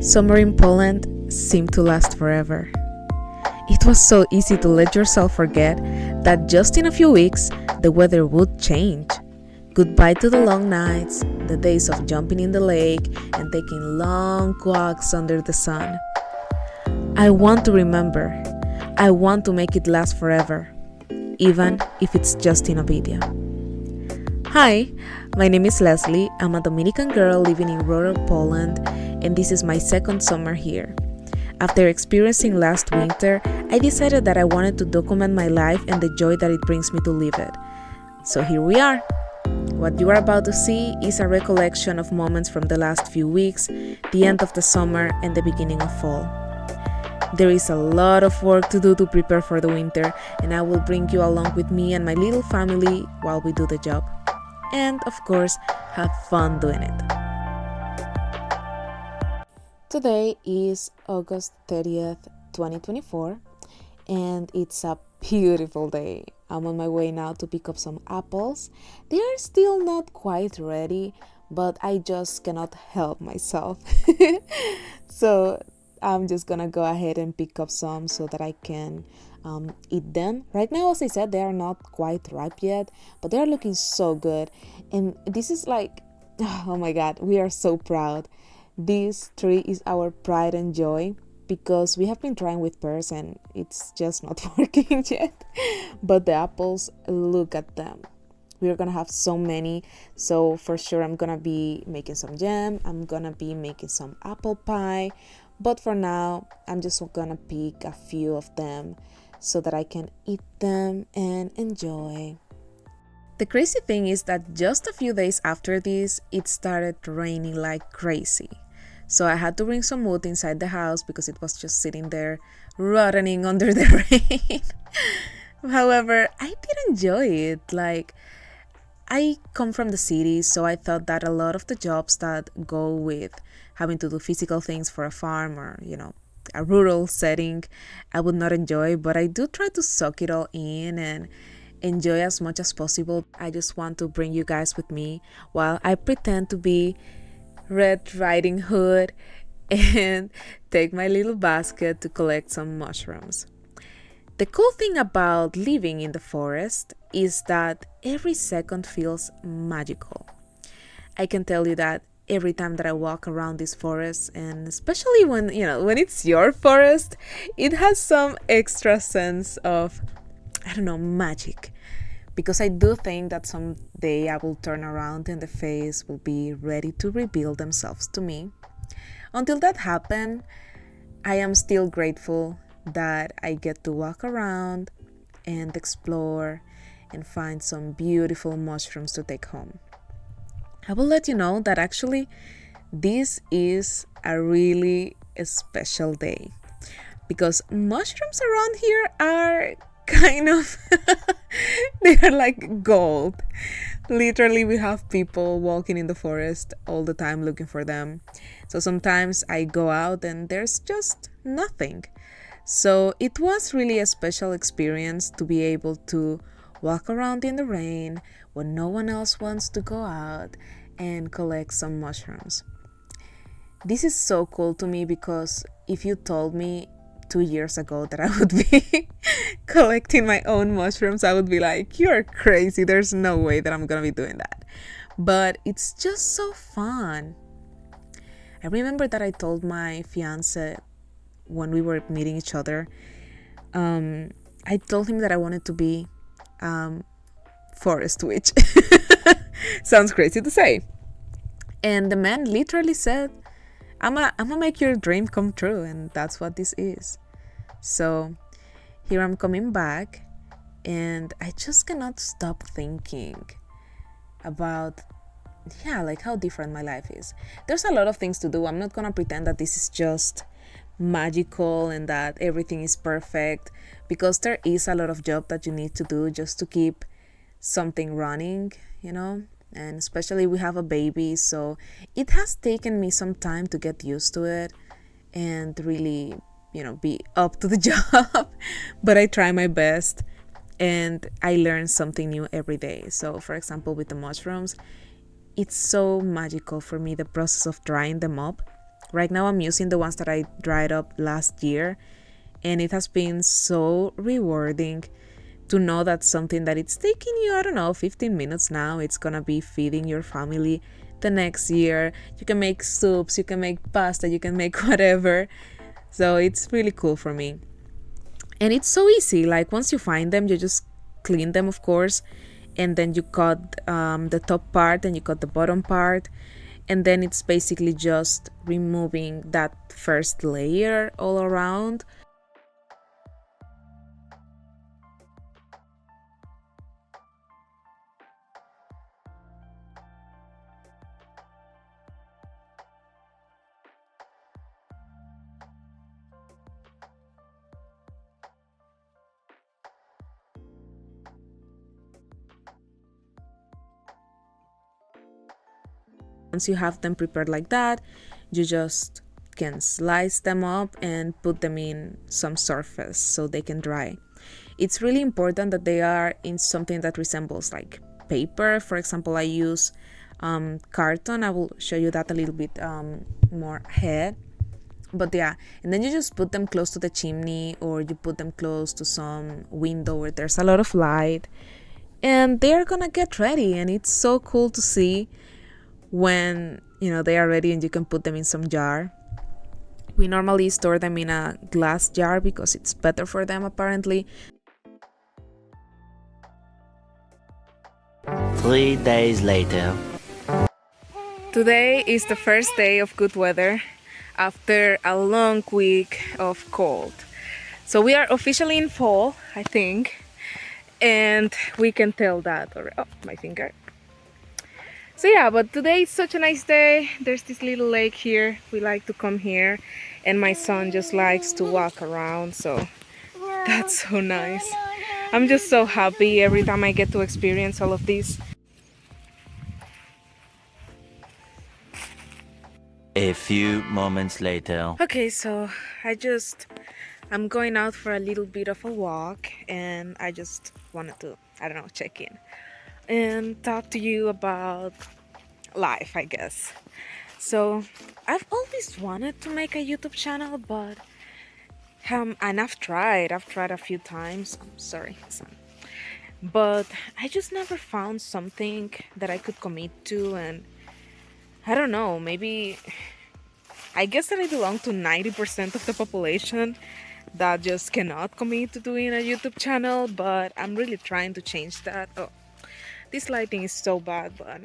Summer in Poland seemed to last forever. It was so easy to let yourself forget that just in a few weeks the weather would change. Goodbye to the long nights, the days of jumping in the lake and taking long walks under the sun. I want to remember. I want to make it last forever, even if it's just in a video. Hi, my name is Leslie. I'm a Dominican girl living in rural Poland, and this is my second summer here. After experiencing last winter, I decided that I wanted to document my life and the joy that it brings me to live it. So here we are. What you are about to see is a recollection of moments from the last few weeks, the end of the summer, and the beginning of fall. There is a lot of work to do to prepare for the winter, and I will bring you along with me and my little family while we do the job. And of course, have fun doing it. Today is August 30th, 2024, and it's a beautiful day. I'm on my way now to pick up some apples. They are still not quite ready, but I just cannot help myself. So I'm just gonna go ahead and pick up some so that I can eat them. Right now, as I said, they are not quite ripe yet, but they are looking so good. And this is like, oh my God, we are so proud. This tree is our pride and joy because we have been trying with pears and it's just not working yet. But the apples, look at them. We're gonna have so many, so for sure I'm gonna be making some jam. I'm gonna be making some apple pie, but for now I'm just gonna pick a few of them so that I can eat them and enjoy. The crazy thing is that just a few days after this, it started raining like crazy. So I had to bring some wood inside the house because it was just sitting there rotting under the rain. However, I did enjoy it. Like, I come from the city, so I thought that a lot of the jobs that go with having to do physical things for a farm or, a rural setting, I would not enjoy, but I do try to soak it all in and enjoy as much as possible. I just want to bring you guys with me while I pretend to be Red Riding Hood and take my little basket to collect some mushrooms. The cool thing about living in the forest is that every second feels magical. I can tell you that every time that I walk around this forest, and especially when it's your forest, it has some extra sense of, magic. Because I do think that someday I will turn around and the face will be ready to reveal themselves to me. Until that happens, I am still grateful that I get to walk around and explore and find some beautiful mushrooms to take home. I will let you know that actually this is a really special day because mushrooms around here are kind of they are like gold. Literally, we have people walking in the forest all the time looking for them. So sometimes I go out and there's just nothing. So it was really a special experience to be able to walk around in the rain when no one else wants to go out and collect some mushrooms. This is so cool to me because if you told me 2 years ago that I would be collecting my own mushrooms, I would be like, you're crazy. There's no way that I'm gonna be doing that. But it's just so fun. I remember that I told my fiance when we were meeting each other, I told him that I wanted to be forest witch. Sounds crazy to say. And the man literally said, I'm gonna make your dream come true, and that's what this is. So here I'm coming back, and I just cannot stop thinking about how different my life is. There's a lot of things to do. I'm not gonna pretend that this is just magical and that everything is perfect, because there is a lot of job that you need to do just to keep something running, and especially we have a baby, so it has taken me some time to get used to it and really be up to the job. But I try my best and I learn something new every day. So for example, with the mushrooms, it's so magical for me, the process of drying them up Right now I'm using the ones that I dried up last year, and it has been so rewarding to know that something that it's taking you, I don't know, 15 minutes now, it's gonna be feeding your family the next year. You can make soups, you can make pasta, you can make whatever. So it's really cool for me. And it's so easy. Like once you find them, you just clean them, of course, and then you cut the top part and you cut the bottom part. And then it's basically just removing that first layer all around. Once you have them prepared like that, you just can slice them up and put them in some surface so they can dry. It's really important that they are in something that resembles like paper. For example, I use carton. I will show you that a little bit more ahead. But yeah, and then you just put them close to the chimney, or you put them close to some window where there's a lot of light, and they're gonna get ready. And it's so cool to see when they are ready and you can put them in some jar. We normally store them in a glass jar because it's better for them apparently. 3 days later. Today is the first day of good weather after a long week of cold. So we are officially in fall, I think, and we can tell that already. Oh, my finger. So yeah, but today is such a nice day. There's this little lake here. We like to come here, and my son just likes to walk around, so that's so nice. I'm just so happy every time I get to experience all of this. A few moments later. Okay, so I'm going out for a little bit of a walk, and I just wanted to, I don't know, check in and talk to you about life, I guess. So I've always wanted to make a YouTube channel, but and I've tried a few times. I'm sorry, son. But I just never found something that I could commit to, and I don't know, maybe I guess that I belong to 90% of the population that just cannot commit to doing a YouTube channel, but I'm really trying to change that. Oh, this lighting is so bad, but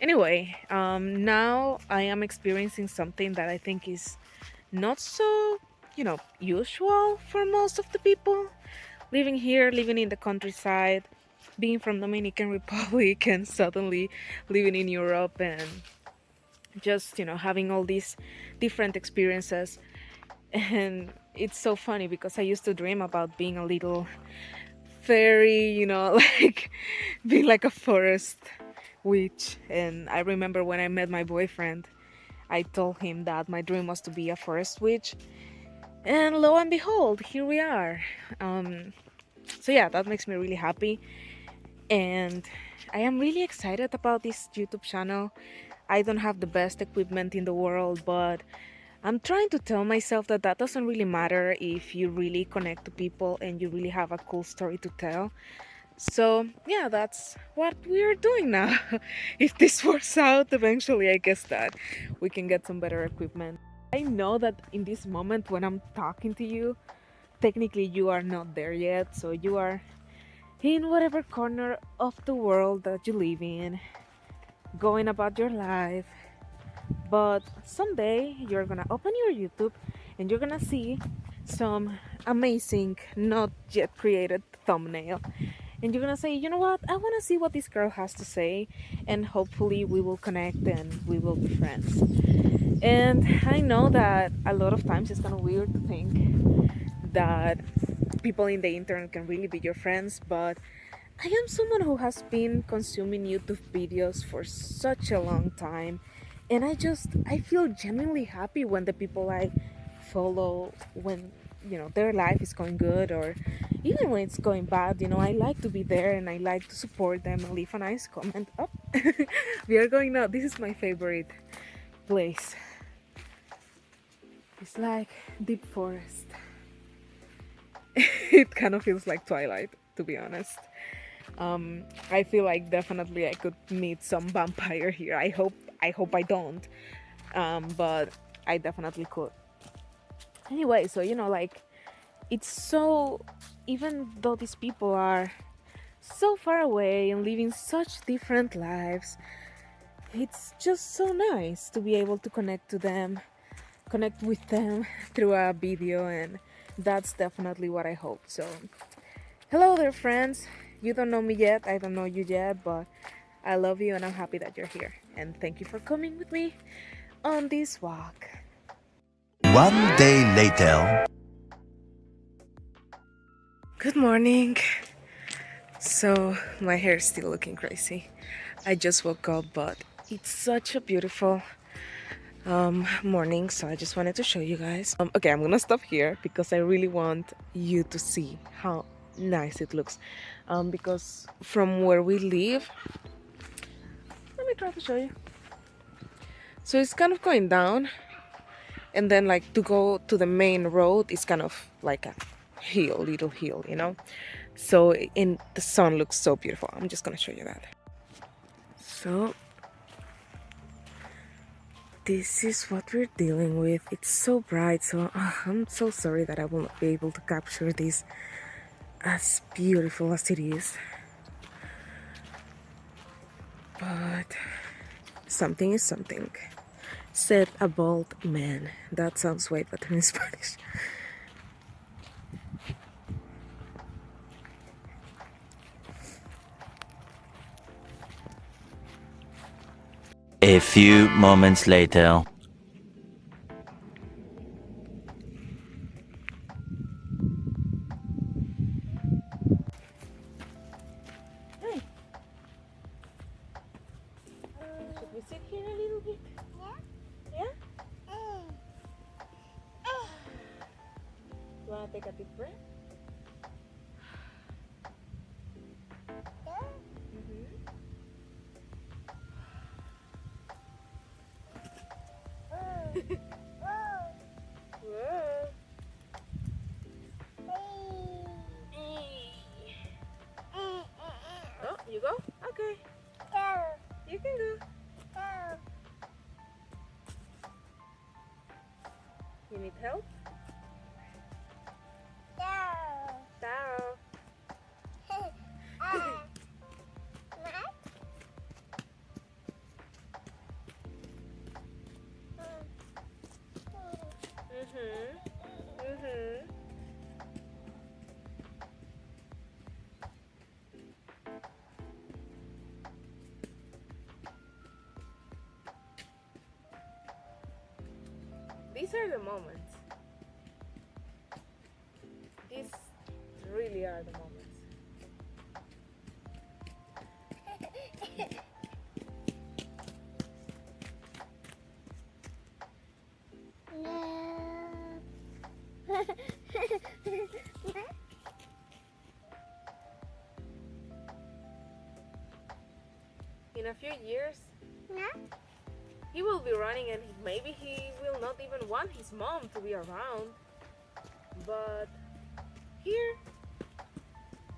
anyway, now I am experiencing something that I think is not so, usual for most of the people. Living here, living in the countryside, being from Dominican Republic and suddenly living in Europe, and just, having all these different experiences. And it's so funny because I used to dream about being a little fairy, like being like a forest witch. And I remember when I met my boyfriend, I told him that my dream was to be a forest witch, and lo and behold, here we are. So yeah, that makes me really happy, and I am really excited about this YouTube channel. I don't have the best equipment in the world, but I'm trying to tell myself that that doesn't really matter if you really connect to people and you really have a cool story to tell. So yeah, that's what we're doing now. If this works out eventually, I guess that we can get some better equipment. I know that in this moment when I'm talking to you, technically you are not there yet, so you are in whatever corner of the world that you live in, going about your life. But someday you're gonna open your YouTube and you're gonna see some amazing, not yet created thumbnail, and you're gonna say, you know what, I want to see what this girl has to say, and hopefully we will connect and we will be friends. And I know that a lot of times it's kind of weird to think that people in the internet can really be your friends, but I am someone who has been consuming YouTube videos for such a long time, and I feel genuinely happy when the people I follow, when their life is going good, or even when it's going bad, I like to be there and I like to support them and leave a nice comment. Oh, we are going now. This is my favorite place It's like deep forest. It kind of feels like Twilight, to be honest. I feel like definitely I could meet some vampire here. I hope I don't. But I definitely could. Anyway, so like it's so, even though these people are so far away and living such different lives, it's just so nice to be able to connect with them through a video, and that's definitely what I hope. So, hello there, friends. You don't know me yet, I don't know you yet, but I love you and I'm happy that you're here. And thank you for coming with me on this walk. One day later. Good morning. So, my hair is still looking crazy. I just woke up, but it's such a beautiful morning, so I just wanted to show you guys. Okay, I'm gonna stop here because I really want you to see how nice it looks. Because from where we live, let me try to show you. So it's kind of going down, and then like to go to the main road is kind of like a little hill, So in the sun looks so beautiful. I'm just gonna show you that. So this is what we're dealing with. It's so bright, so I'm so sorry that I will not be able to capture this as beautiful as it is. But something is something, said a bald man. That sounds way better in Spanish. A few moments later. Hey, should we sit here a little bit? Yeah? You wanna take a deep breath? Mhm. Whoa. Oh, you go? Okay. You can go. You need help? Ciao. Mhm. Mhm. These are the moments. These really are the moments. In a few years, he will be running, and maybe he will not even want his mom to be around. But here,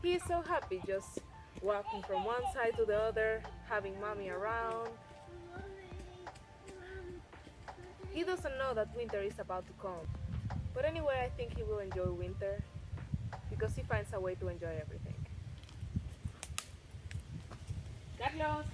he is so happy just walking from one side to the other, having mommy around. He doesn't know that winter is about to come. But anyway, I think he will enjoy winter because he finds a way to enjoy everything. Carlos!